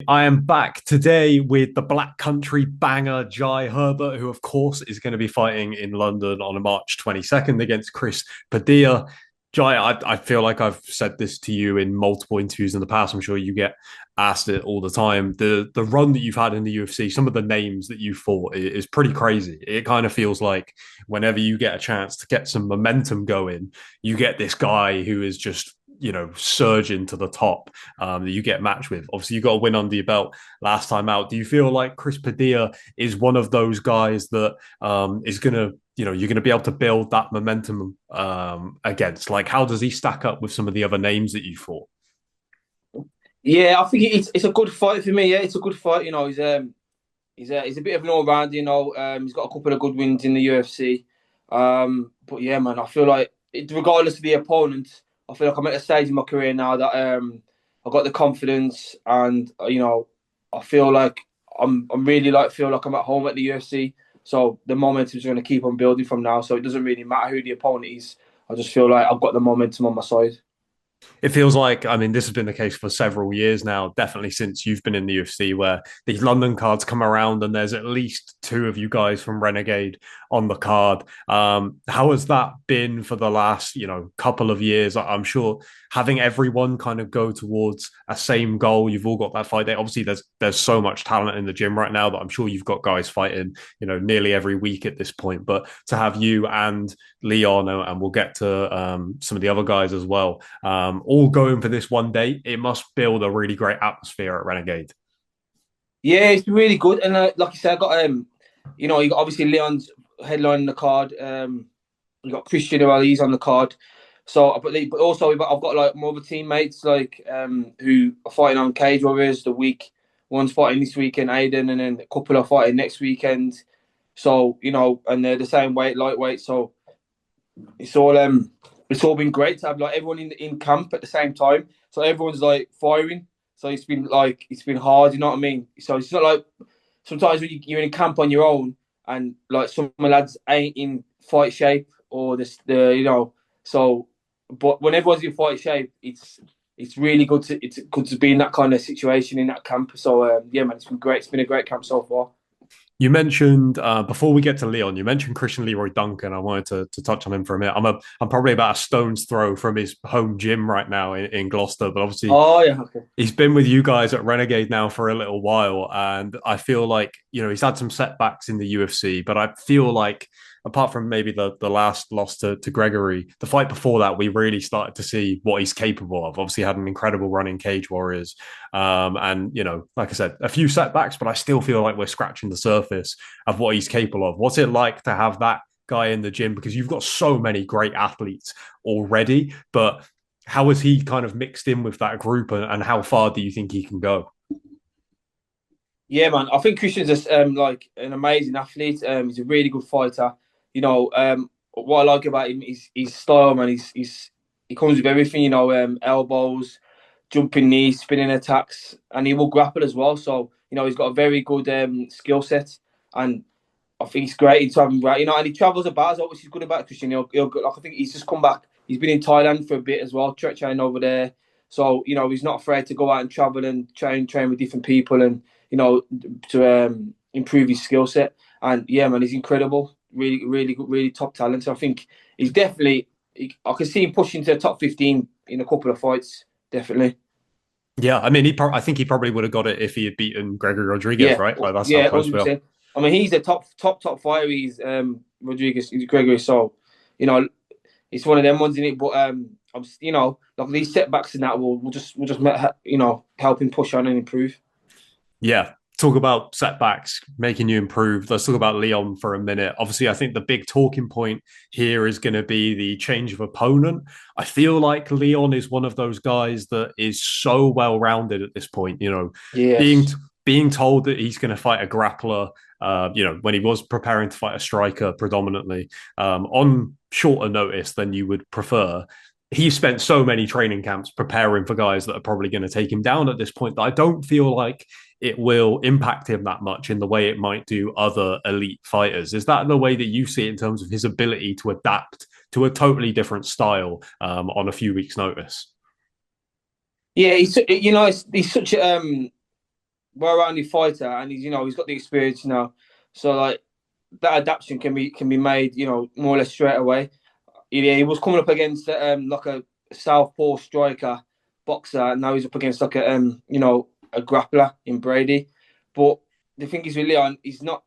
I am back today with the Black Country banger Jai Herbert, who, of course, is going to be fighting in London on March 22nd against Chris Padilla. Jai, I feel like I've said this to you in multiple interviews in the past. I'm sure you get asked it all the time. The run that you've had in the UFC, some of the names that you fought is pretty crazy. It kind of feels like whenever you get a chance to get some momentum going, you get this guy who is just surging to the top that you get matched with. Obviously, you got a win under your belt last time out. Do you feel like Chris Padilla is one of those guys that is going to, you're going to be able to build that momentum against? Like, how does he stack up with some of the other names that you fought? Yeah, I think it's a good fight for me. Yeah, it's a good fight. He's a bit of an all round. He's got a couple of good wins in the UFC. But yeah, man, I feel like regardless of the opponent, I feel like I'm at a stage in my career now that I've got the confidence, and I feel like I'm really feel like I'm at home at the UFC. So the momentum is going to keep on building from now. So it doesn't really matter who the opponent is. I just feel like I've got the momentum on my side. It feels like, I mean, this has been the case for several years now, definitely since you've been in the UFC, where these London cards come around and there's at least two of you guys from Renegade on the card. How has that been for the last, couple of years? I'm sure having everyone kind of go towards a same goal, you've all got that fight there. Obviously, there's so much talent in the gym right now that I'm sure you've got guys fighting, nearly every week at this point. But to have you and Leon, and we'll get to some of the other guys as well, all going for this one day, it must build a really great atmosphere at Renegade. Yeah, it's been really good. And like you said, I got you got obviously Leon's headlining the card. You got Christian while he's on the card. So, but also I've got like more other teammates who are fighting on Cage Warriors the week. One's fighting this weekend, Aiden, and then a couple are fighting next weekend. So and they're the same weight, lightweight. So it's all it's all been great to have like everyone in camp at the same time. So everyone's like firing. So it's been hard, you know what I mean? So it's not like sometimes when you're in camp on your own and like some of my lads ain't in fight shape or so but when everyone's in fight shape, it's really good to be in that kind of situation in that camp. So yeah, man, it's been great. It's been a great camp so far. You mentioned before we get to Leon, you mentioned Christian Leroy Duncan. I wanted to touch on him for a minute. I'm probably about a stone's throw from his home gym right now in Gloucester, but obviously Oh yeah, okay. he's been with you guys at Renegade now for a little while, and I feel like he's had some setbacks in the UFC, but I feel like apart from maybe the last loss to Gregory, the fight before that, we really started to see what he's capable of. Obviously, had an incredible run in Cage Warriors, and like I said, a few setbacks, but I still feel like we're scratching the surface of what he's capable of. What's it like to have that guy in the gym, because you've got so many great athletes already, but how has he kind of mixed in with that group, and how far do you think he can go? Yeah, man. I think Christian's like an amazing athlete. He's a really good fighter. What I like about him is his style, man. He comes with everything. Elbows, jumping knees, spinning attacks, and he will grapple as well. So he's got a very good skill set, and I think it's great to have him. Right, and he travels about as well, which is good about Christian. Like, I think he's just come back. He's been in Thailand for a bit as well, training over there. So he's not afraid to go out and travel and train with different people, and to improve his skill set. And yeah, man, he's incredible. Really, really good, really top talent. So I think he's definitely. I can see him pushing to the top 15 in a couple of fights. Definitely. Yeah, I mean, I think he probably would have got it if he had beaten Gregory Rodriguez, Yeah, right? Like that's how yeah, close we are. 100%. I mean, he's a top fighter. He's Rodriguez, Gregory. So, you know, it's one of them ones in it. But I'm, like these setbacks and that will just help him push on and improve. Yeah. Talk about setbacks making you improve. Let's talk about Leon for a minute. Obviously, I think the big talking point here is going to be the change of opponent. I feel like Leon is one of those guys that is so well rounded at this point. Being Yes. being told that he's going to fight a grappler. When he was preparing to fight a striker predominantly on shorter notice than you would prefer. He spent so many training camps preparing for guys that are probably going to take him down at this point that I don't feel like it will impact him that much in the way it might do other elite fighters. Is that the way that you see it in terms of his ability to adapt to a totally different style on a few weeks' notice? Yeah, he's such well-rounded fighter, and he's got the experience now. So like that adaptation can be made, more or less straight away. Yeah, he was coming up against like a southpaw striker boxer, and now he's up against like a grappler in Brady. But the thing is with Leon, he's not.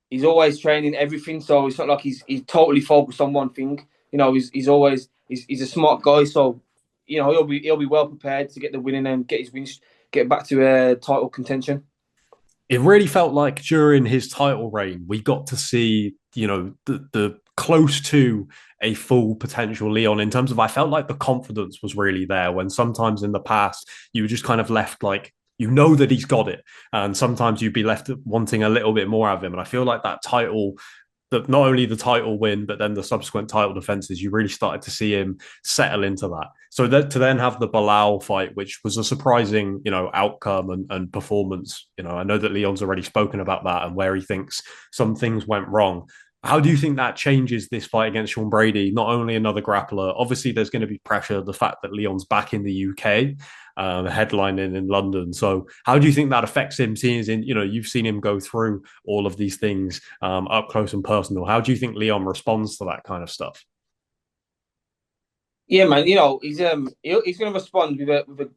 He's always training everything, so it's not like he's totally focused on one thing. He's always he's a smart guy, so he'll be well prepared to get the win and get his wins, get back to title contention. It really felt like during his title reign, we got to see, the close to a full potential Leon in terms of I felt like the confidence was really there when sometimes in the past you were just kind of left like that he's got it. And sometimes you'd be left wanting a little bit more out of him. And I feel like that title that not only the title win, but then the subsequent title defenses, you really started to see him settle into that. So that to then have the Bilal fight, which was a surprising, outcome and performance. I know that Leon's already spoken about that and where he thinks some things went wrong. How do you think that changes this fight against Sean Brady? Not only another grappler, obviously there's going to be pressure, the fact that Leon's back in the UK, headlining in London. So how do you think that affects him, seeing as you've seen him go through all of these things up close and personal? How do you think Leon responds to that kind of stuff? Yeah, man. He's going to respond with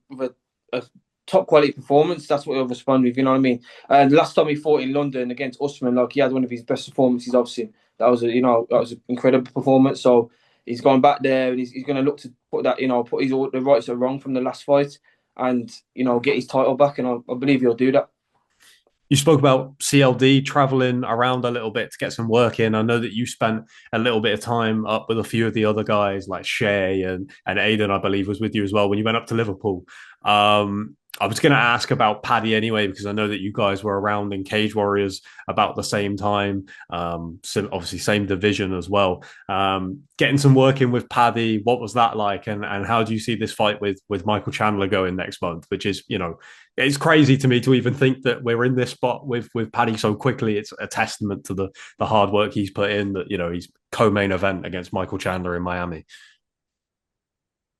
a top quality performance. That's what he'll respond with. You know what I mean? And last time he fought in London against Usman, like he had one of his best performances I've seen. That was an incredible performance. So he's gone back there and he's going to look to put that, put the rights are wrong from the last fight, and get his title back. And I believe he'll do that. You spoke about CLD traveling around a little bit to get some work in. I know that you spent a little bit of time up with a few of the other guys like Shay and Aiden, I believe, was with you as well when you went up to Liverpool. I was going to ask about Paddy anyway, because I know that you guys were around in Cage Warriors about the same time. So obviously, same division as well. Getting some work in with Paddy, what was that like? And how do you see this fight with Michael Chandler going next month? Which is, it's crazy to me to even think that we're in this spot with Paddy so quickly. It's a testament to the hard work he's put in, that, he's co-main event against Michael Chandler in Miami.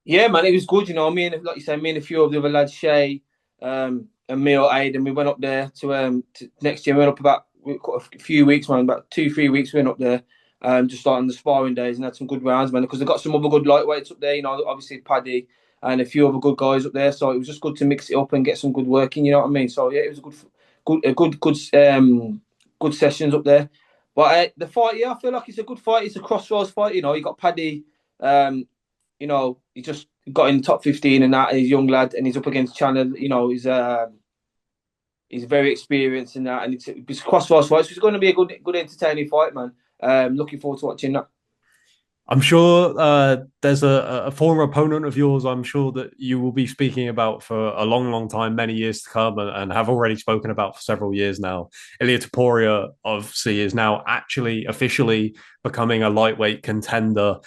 Yeah, man, it was good. Like you said, me and a few of the other lads, Shay, and me or Aiden, we went up there to next year. We went up about a few weeks, man, about 2-3 weeks. We went up there, just starting the sparring days and had some good rounds, man. Because they got some other good lightweights up there. Obviously Paddy and a few other good guys up there. So it was just good to mix it up and get some good working. You know what I mean? So yeah, it was good sessions up there. But the fight, yeah, I feel like it's a good fight. It's a crossroads fight. You got Paddy. He just got in the top 15 and that, and he's a young lad, and he's up against Chandler. He's very experienced in that, and it's crossroads fight. So it's going to be a good entertaining fight, man. Looking forward to watching that. I'm sure there's a former opponent of yours, I'm sure that you will be speaking about for a long, long time, many years to come, and have already spoken about for several years now. Ilia Topuria, obviously, is now actually officially becoming a lightweight contender.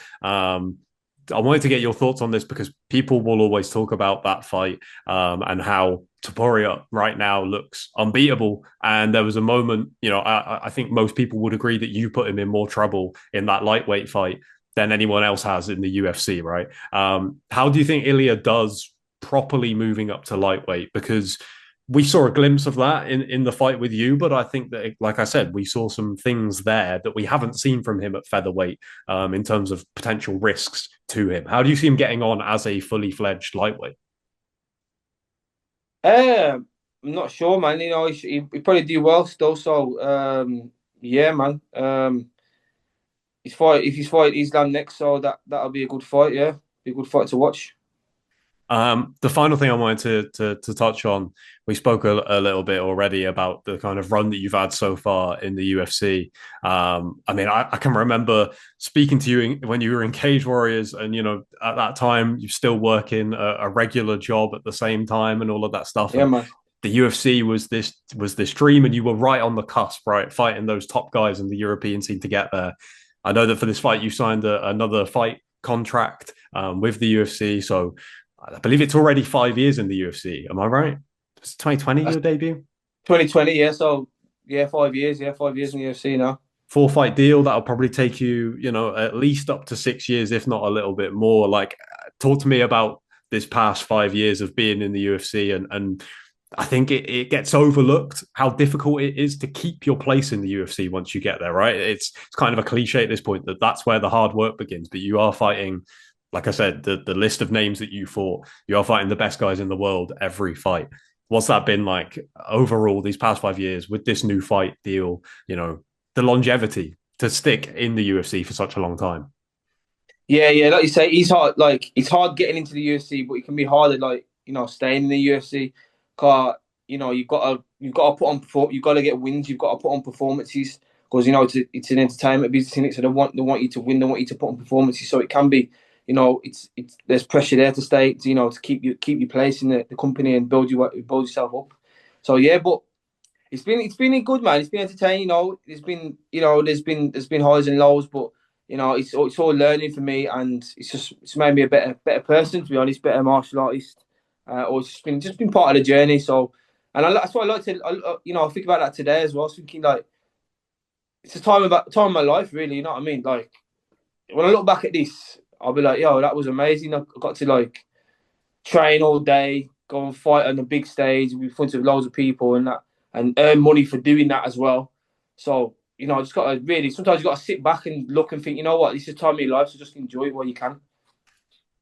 I wanted to get your thoughts on this because people will always talk about that fight and how Topuria right now looks unbeatable. And there was a moment, I think most people would agree that you put him in more trouble in that lightweight fight than anyone else has in the UFC, right? How do you think Ilia does properly moving up to lightweight? Because we saw a glimpse of that in the fight with you, but I think that, like I said, we saw some things there that we haven't seen from him at featherweight in terms of potential risks to him. How do you see him getting on as a fully fledged lightweight? I'm not sure, man. He probably do well still. So yeah, man. If his fight is done next, so that'll be a good fight. Yeah, be a good fight to watch. The final thing I wanted to touch on, we spoke a little bit already about the kind of run that you've had so far in the UFC. I mean, I can remember speaking to you when you were in Cage Warriors, and at that time you're still working a regular job at the same time and all of that stuff. Yeah, And man. the UFC was this dream, and you were right on the cusp, right, fighting those top guys in the European scene to get there. I know that for this fight you signed another fight contract with the UFC, so I believe it's already 5 years in the UFC. Am I right? It's 2020 That's your debut? 2020. Yeah. So yeah, 5 years. Yeah, 5 years in the UFC now. Four-fight deal that'll probably take you, at least up to 6 years, if not a little bit more. Like, talk to me about this past 5 years of being in the UFC and I think it gets overlooked how difficult it is to keep your place in the UFC once you get there, right? It's kind of a cliche at this point that that's where the hard work begins. But you are fighting, like I said, the list of names that you fought, you are fighting the best guys in the world every fight. What's that been like overall these past 5 years with this new fight deal? The longevity to stick in the UFC for such a long time. Yeah, yeah, like you say, he's hard. Like it's hard getting into the UFC, but it can be harder, like staying in the UFC. Cause you've got to put on you've got to get wins. You've got to put on performances because it's an entertainment business in it. So they want you to win. They want you to put on performances. So it can be, it's there's pressure there to stay. To keep your place in the company and build yourself up. So yeah, but it's been good, man. It's been entertaining. There's been highs and lows, but it's all learning for me, and it's made me a better person, to be honest, better martial artist. Or it's just been part of the journey. So, and that's why I like to, I think about that today as well. I was thinking like it's a time of my life, really. You know what I mean? Like when I look back at this, I'll be like, yo, that was amazing. I got to like train all day, go and fight on the big stage in front of loads of people and that, and earn money for doing that as well. So, I just got to really, sometimes you got to sit back and look and think, you know what, this is time of your life, so just enjoy it while you can.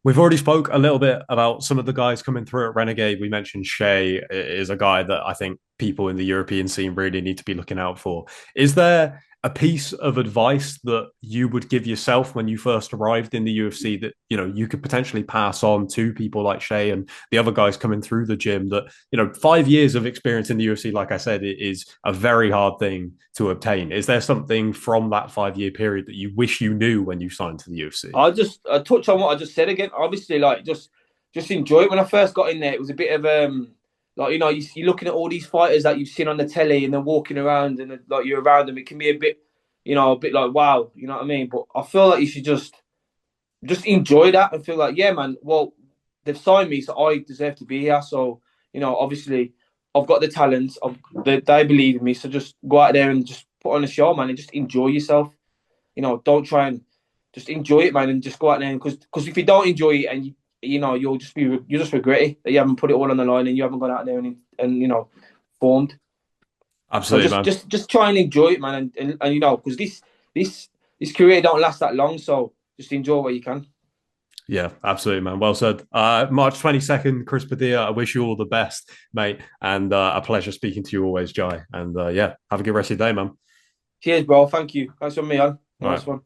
We've already spoke a little bit about some of the guys coming through at Renegade. We mentioned Shea is a guy that I think people in the European scene really need to be looking out for. Is there a piece of advice that you would give yourself when you first arrived in the UFC that you could potentially pass on to people like Shea and the other guys coming through the gym? That 5 years of experience in the UFC, like I said, it is a very hard thing to obtain. Is there something from that 5 year period that you wish you knew when you signed to the UFC? I touch on what I just said again. Obviously, like just enjoy it. When I first got in there, it was a bit of like you're looking at all these fighters that you've seen on the telly and they're walking around and like you're around them. It can be a bit like wow, you know what I mean. But I feel like you should just enjoy that and feel like yeah, man. Well, they've signed me, so I deserve to be here. So obviously, I've got the talent. They believe in me. So just go out there and just put on a show, man, and just enjoy yourself. Don't try and just enjoy it, man, and just go out there. Because if you don't enjoy it and you'll just regret it that you haven't put it all on the line and you haven't gone out there and formed. So Absolutely, just man. just just try and enjoy it, man, and because this career don't last that long, so just enjoy what you can. Yeah, absolutely, man. Well said. March 22nd, Chris Padilla, I wish you all the best, mate. And a pleasure speaking to you always, Jai. And yeah, have a good rest of your day, man. Cheers, bro. Thank you. Thanks for me on. All right. Nice one.